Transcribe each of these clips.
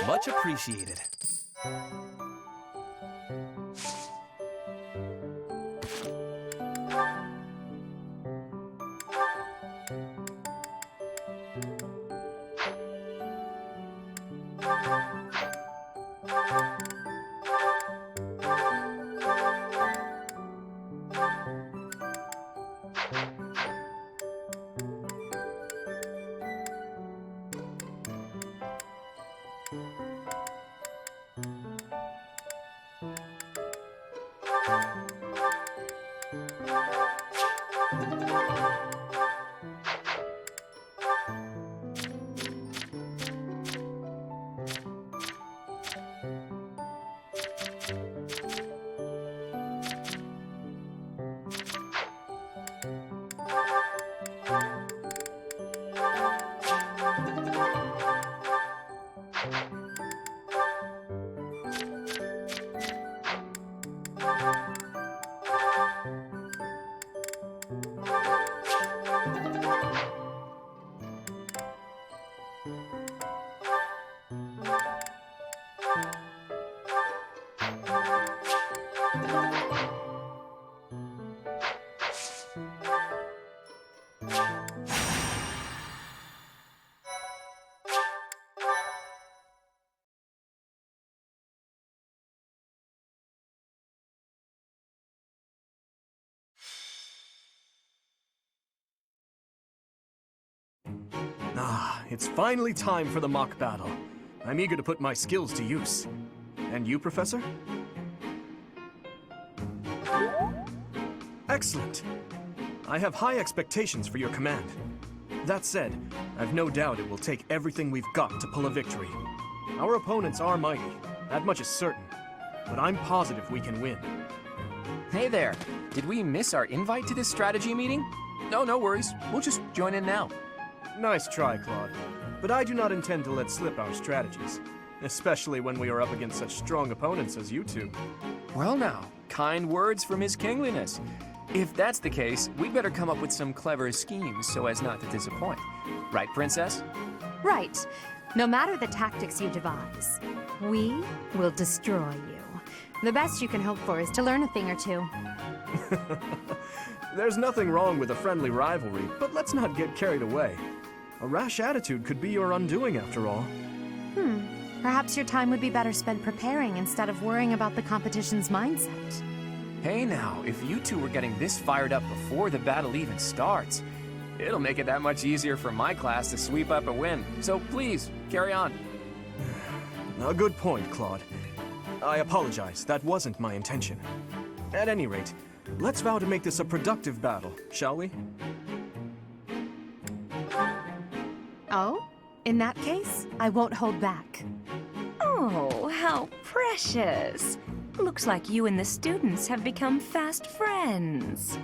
Much appreciated. It's finally time for the mock battle. I'm eager to put my skills to use. And you, Professor? Excellent. I have high expectations for your command. That said, I've no doubt it will take everything we've got to pull a victory. Our opponents are mighty, that much is certain. But I'm positive we can win. Hey there, did we miss our invite to this strategy meeting? No worries, we'll just join in now. Nice try, Claude. But I do not intend to let slip our strategies, especially when we are up against such strong opponents as you two. Well now, kind words from His Kingliness. If that's the case, we'd better come up with some clever schemes so as not to disappoint. Right, Princess? Right. No matter the tactics you devise, we will destroy you. The best you can hope for is to learn a thing or two. There's nothing wrong with a friendly rivalry, but let's not get carried away. A rash attitude could be your undoing, after all. Perhaps your time would be better spent preparing instead of worrying about the competition's mindset. Hey now, if you two were getting this fired up before the battle even starts, it'll make it that much easier for my class to sweep up a win. So please, carry on. A good point, Claude. I apologize, that wasn't my intention. At any rate, let's vow to make this a productive battle, shall we? Oh? In that case, I won't hold back. Oh, how precious. Looks like you and the students have become fast friends.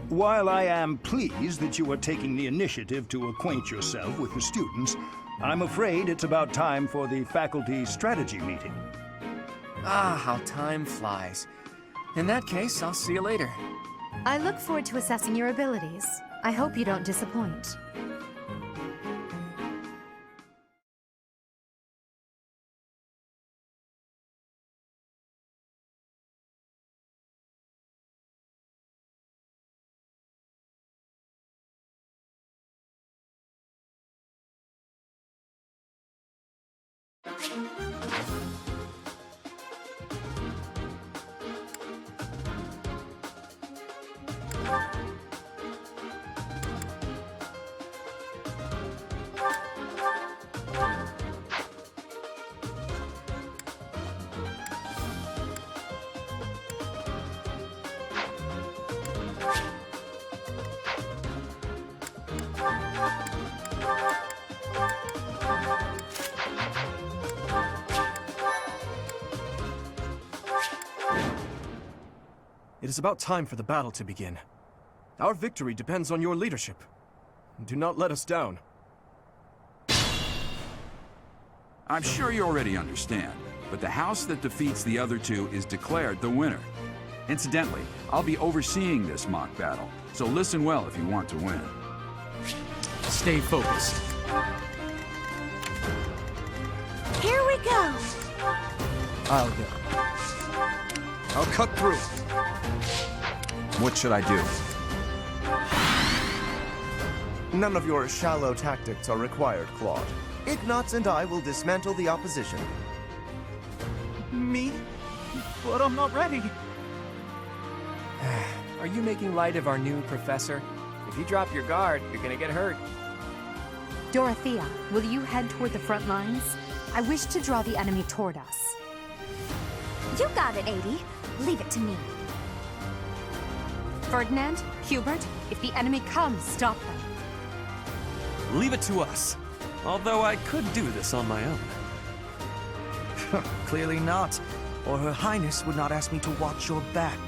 While I am pleased that you are taking the initiative to acquaint yourself with the students, I'm afraid it's about time for the faculty strategy meeting. Ah, how time flies. In that case, I'll see you later. I look forward to assessing your abilities. I hope you don't disappoint. It is about time for the battle to begin. Our victory depends on your leadership. Do not let us down. I'm sure you already understand, but the house that defeats the other two is declared the winner. Incidentally, I'll be overseeing this mock battle, so listen well if you want to win. Stay focused. Here we go. I'll go. I'll cut through. What should I do? None of your shallow tactics are required, Claude. Ignatz and I will dismantle the opposition. Me? But I'm not ready. Are you making light of our new professor? If you drop your guard, you're gonna get hurt. Dorothea, will you head toward the front lines? I wish to draw the enemy toward us. You got it, 80. Leave it to me. Ferdinand, Hubert, if the enemy comes, stop them. Leave it to us. Although I could do this on my own. Clearly not, or Her Highness would not ask me to watch your back.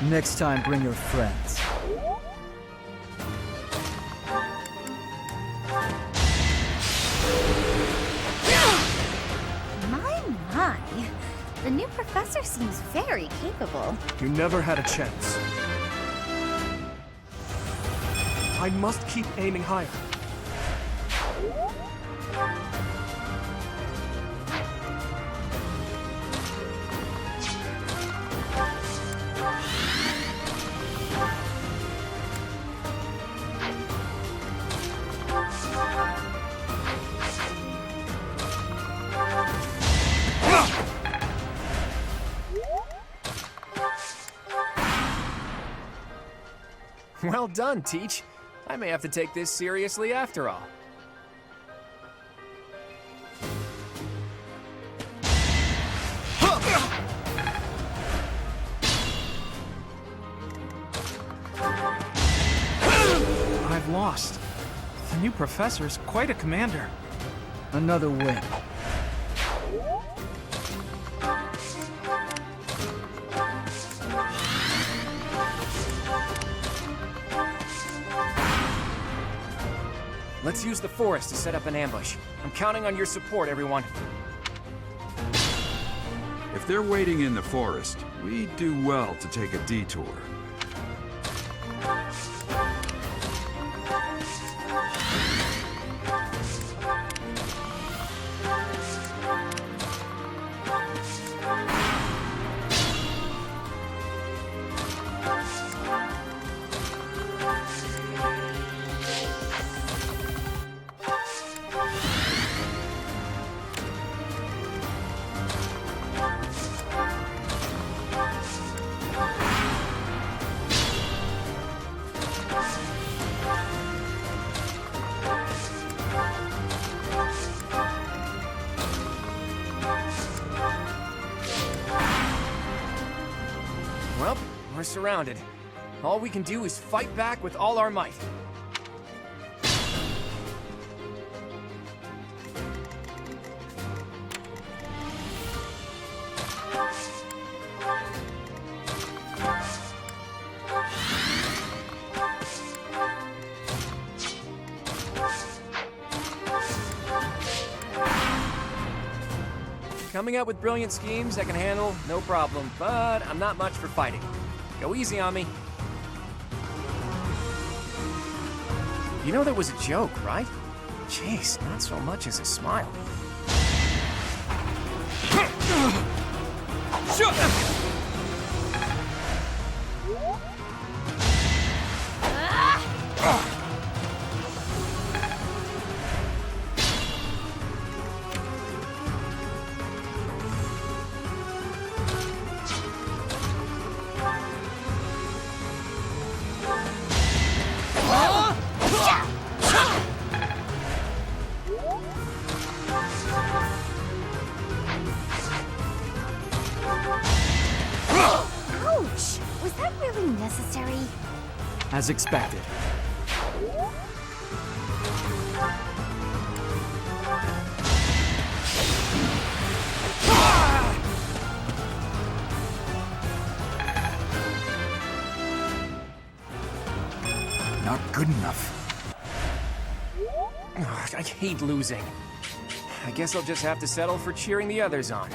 Next time, bring your friends. My. The new professor seems very capable. You never had a chance. I must keep aiming higher. Well done, Teach. I may have to take this seriously after all. I've lost. The new professor's quite a commander. Another win. Let's use the forest to set up an ambush. I'm counting on your support, everyone. If they're waiting in the forest, we do well to take a detour. Well, we're surrounded. All we can do is fight back with all our might. Coming up with brilliant schemes I can handle, no problem, but I'm not much for fighting. Go easy on me. You know that was a joke, right? Jeez, not so much as a smile. Ouch! Was that really necessary? As expected. good enough. Ugh, I hate losing. I guess I'll just have to settle for cheering the others on.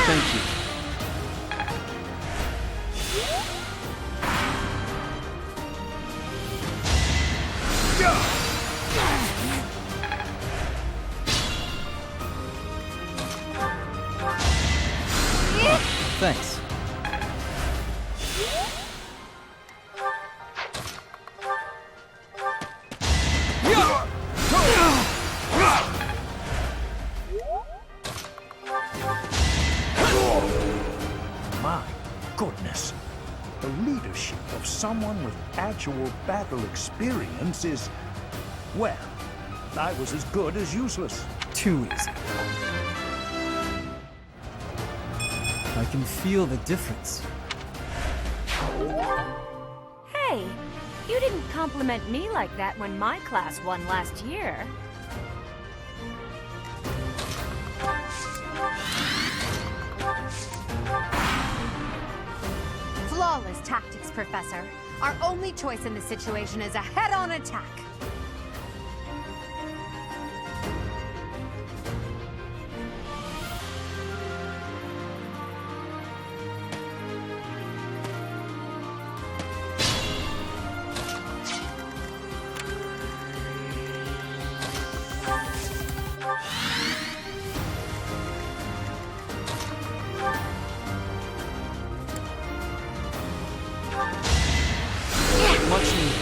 Thank you. Thanks. My goodness. The leadership of someone with actual battle experience is, well, I was as good as useless. Too easy. I can feel the difference. Hey, you didn't compliment me like that when my class won last year. Flawless tactics, Professor. Our only choice in this situation is a head-on attack. Much needed.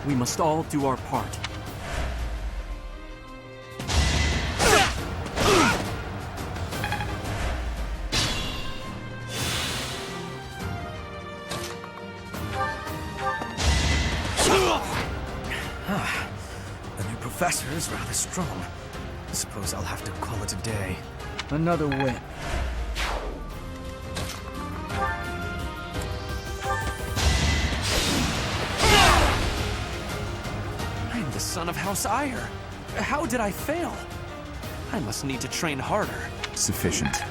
We must all do our part. The new professor is rather strong. I suppose I'll have to call it a day. Another win. I'm the son of House Ire. How did I fail? I must need to train harder. Sufficient.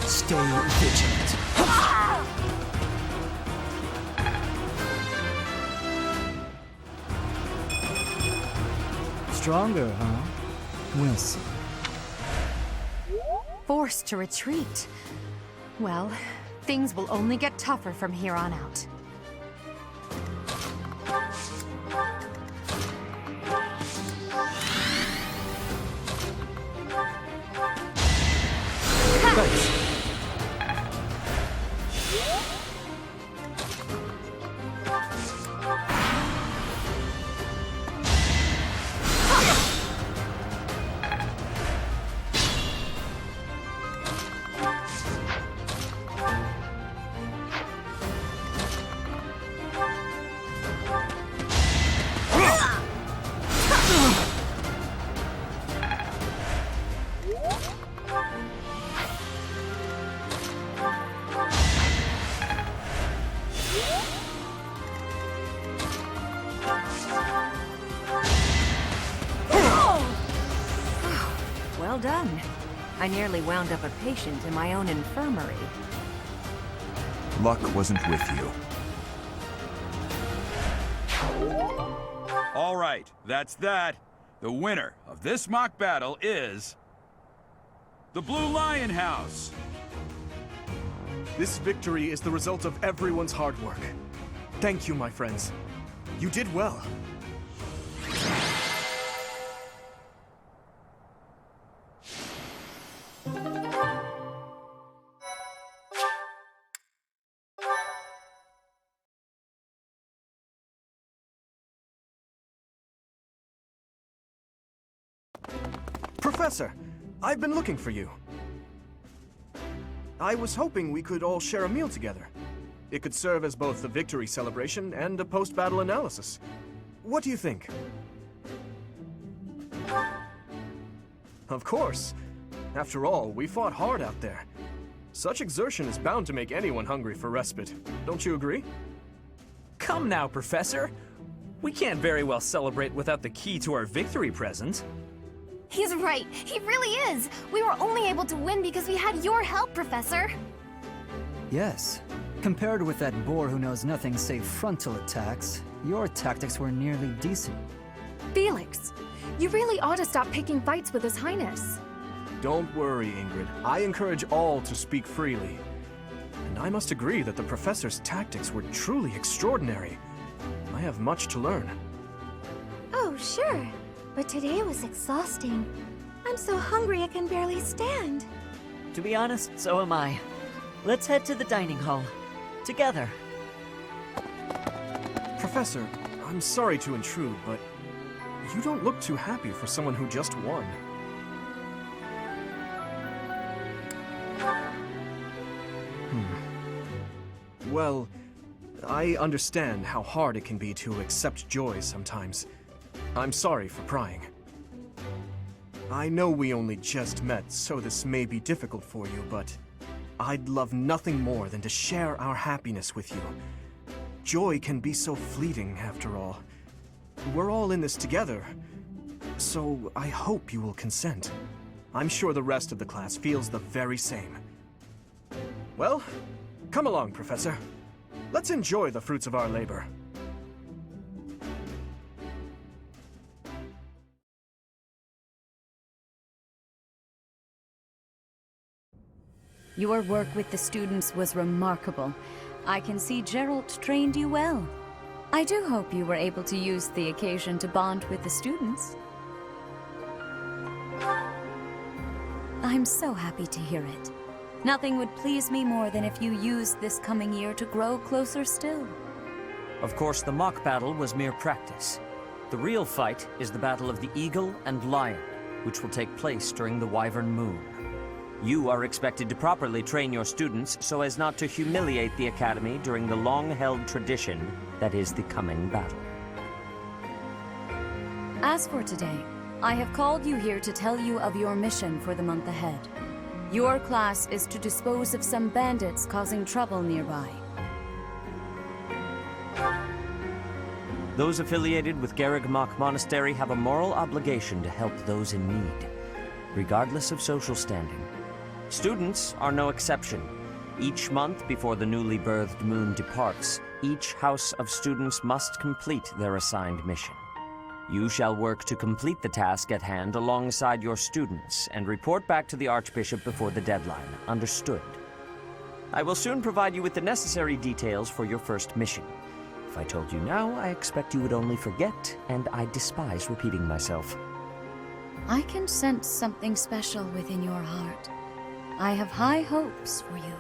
Stay vigilant. Stronger, huh? We'll see. Forced to retreat. Well, things will only get tougher from here on out. Thanks. Well done. I nearly wound up a patient in my own infirmary. Luck wasn't with you. All right, that's that. The winner of this mock battle is... the Blue Lion House! This victory is the result of everyone's hard work. Thank you, my friends. You did well. Professor, I've been looking for you. I was hoping we could all share a meal together. It could serve as both a victory celebration and a post-battle analysis. What do you think? Of course. After all, we fought hard out there. Such exertion is bound to make anyone hungry for respite. Don't you agree? Come now, Professor. We can't very well celebrate without the key to our victory present. He's right. He really is. We were only able to win because we had your help, Professor. Yes. Compared with that boar who knows nothing save frontal attacks, your tactics were nearly decent. Felix, you really ought to stop picking fights with His Highness. Don't worry, Ingrid. I encourage all to speak freely. And I must agree that the Professor's tactics were truly extraordinary. I have much to learn. Oh, sure. But today was exhausting. I'm so hungry I can barely stand. To be honest, so am I. Let's head to the dining hall. Together. Professor, I'm sorry to intrude, but you don't look too happy for someone who just won. Well, I understand how hard it can be to accept joy sometimes. I'm sorry for prying. I know we only just met, so this may be difficult for you, but I'd love nothing more than to share our happiness with you. Joy can be so fleeting, after all. We're all in this together, so I hope you will consent. I'm sure the rest of the class feels the very same. Well, come along, Professor. Let's enjoy the fruits of our labor. Your work with the students was remarkable. I can see Geralt trained you well. I do hope you were able to use the occasion to bond with the students. I'm so happy to hear it. Nothing would please me more than if you used this coming year to grow closer still. Of course, the mock battle was mere practice. The real fight is the Battle of the Eagle and Lion, which will take place during the Wyvern Moon. You are expected to properly train your students so as not to humiliate the Academy during the long-held tradition that is the coming battle. As for today, I have called you here to tell you of your mission for the month ahead. Your class is to dispose of some bandits causing trouble nearby. Those affiliated with Garrigmach Monastery have a moral obligation to help those in need, regardless of social standing. Students are no exception. Each month before the newly birthed moon departs, each house of students must complete their assigned mission. You shall work to complete the task at hand alongside your students and report back to the Archbishop before the deadline. Understood? I will soon provide you with the necessary details for your first mission. If I told you now, I expect you would only forget, and I despise repeating myself. I can sense something special within your heart. I have high hopes for you.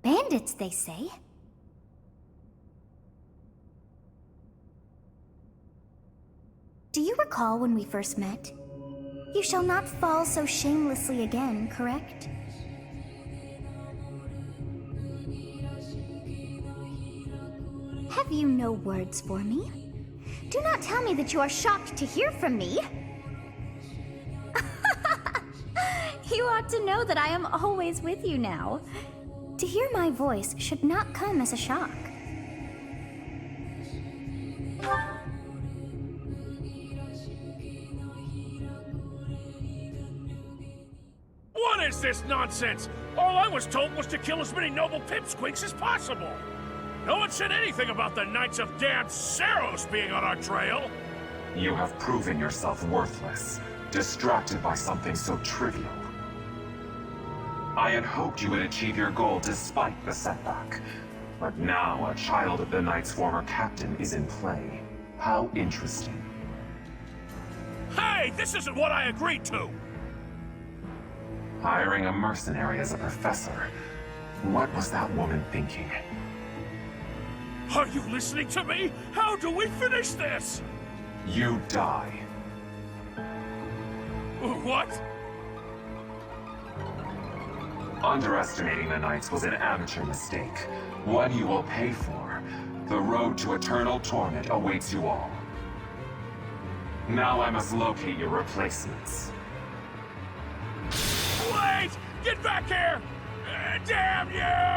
Bandits, they say. Do you recall when we first met? You shall not fall so shamelessly again, correct? Have you no words for me? Do not tell me that you are shocked to hear from me. You ought to know that I am always with you now. To hear my voice should not come as a shock. What is this nonsense? All I was told was to kill as many noble pipsqueaks as possible. No one said anything about the Knights of Damned Saros being on our trail! You have proven yourself worthless, distracted by something so trivial. I had hoped you would achieve your goal despite the setback. But now a child of the Knight's former captain is in play. How interesting. Hey, this isn't what I agreed to! Hiring a mercenary as a professor. What was that woman thinking? Are you listening to me? How do we finish this? You die. What? Underestimating the Knights was an amateur mistake. One you will pay for. The road to eternal torment awaits you all. Now I must locate your replacements. Wait! Get back here! Damn you!